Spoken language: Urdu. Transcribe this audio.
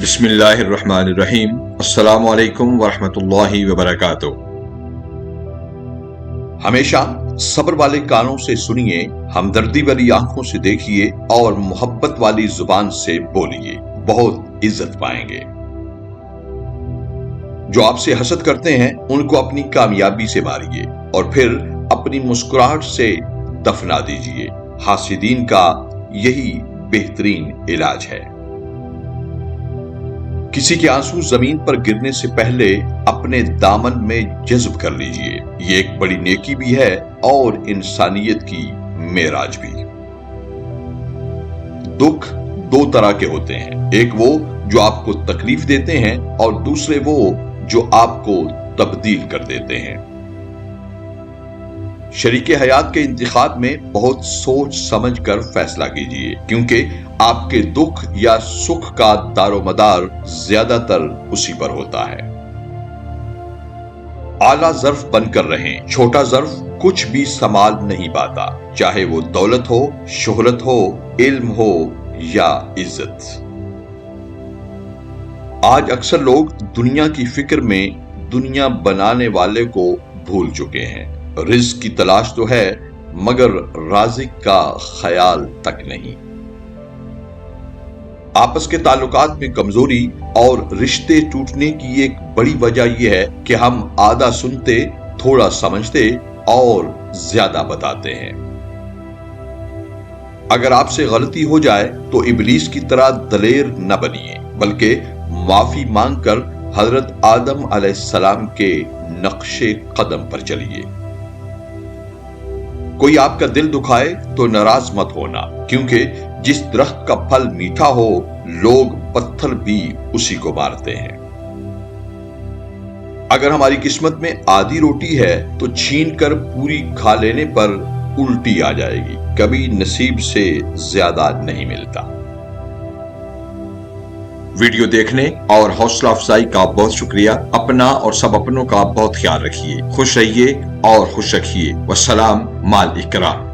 بسم اللہ الرحمن الرحیم۔ السلام علیکم ورحمۃ اللہ وبرکاتہ۔ ہمیشہ صبر والے کانوں سے سنیے، ہمدردی والی آنکھوں سے دیکھیے اور محبت والی زبان سے بولیے، بہت عزت پائیں گے۔ جو آپ سے حسد کرتے ہیں ان کو اپنی کامیابی سے ماریے اور پھر اپنی مسکراہٹ سے دفنا دیجیے۔ حاسدین کا یہی بہترین علاج ہے۔ کسی کے آنسو زمین پر گرنے سے پہلے اپنے دامن میں جذب کر لیجئے، یہ ایک بڑی نیکی بھی ہے اور انسانیت کی معراج بھی۔ دکھ دو طرح کے ہوتے ہیں، ایک وہ جو آپ کو تکلیف دیتے ہیں اور دوسرے وہ جو آپ کو تبدیل کر دیتے ہیں۔ شریک حیات کے انتخاب میں بہت سوچ سمجھ کر فیصلہ کیجیے، کیونکہ آپ کے دکھ یا سکھ کا دار و مدار زیادہ تر اسی پر ہوتا ہے۔ اعلیٰ ظرف بن کر رہیں، چھوٹا ظرف کچھ بھی سنبھال نہیں پاتا، چاہے وہ دولت ہو، شہرت ہو، علم ہو یا عزت۔ آج اکثر لوگ دنیا کی فکر میں دنیا بنانے والے کو بھول چکے ہیں۔ رزق کی تلاش تو ہے مگر رازق کا خیال تک نہیں۔ آپس کے تعلقات میں کمزوری اور رشتے ٹوٹنے کی ایک بڑی وجہ یہ ہے کہ ہم آدھا سنتے، تھوڑا سمجھتے اور زیادہ بتاتے ہیں۔ اگر آپ سے غلطی ہو جائے تو ابلیس کی طرح دلیر نہ بنیے، بلکہ معافی مانگ کر حضرت آدم علیہ السلام کے نقش قدم پر چلیے۔ کوئی آپ کا دل دکھائے تو ناراض مت ہونا، کیونکہ جس درخت کا پھل میٹھا ہو لوگ پتھر بھی اسی کو مارتے ہیں۔ اگر ہماری قسمت میں آدھی روٹی ہے تو چھین کر پوری کھا لینے پر الٹی آ جائے گی، کبھی نصیب سے زیادہ نہیں ملتا۔ ویڈیو دیکھنے اور حوصلہ افزائی کا بہت شکریہ۔ اپنا اور سب اپنوں کا بہت خیال رکھیے، خوش رہیے اور خوش رکھیے۔ والسلام مع الاکرام۔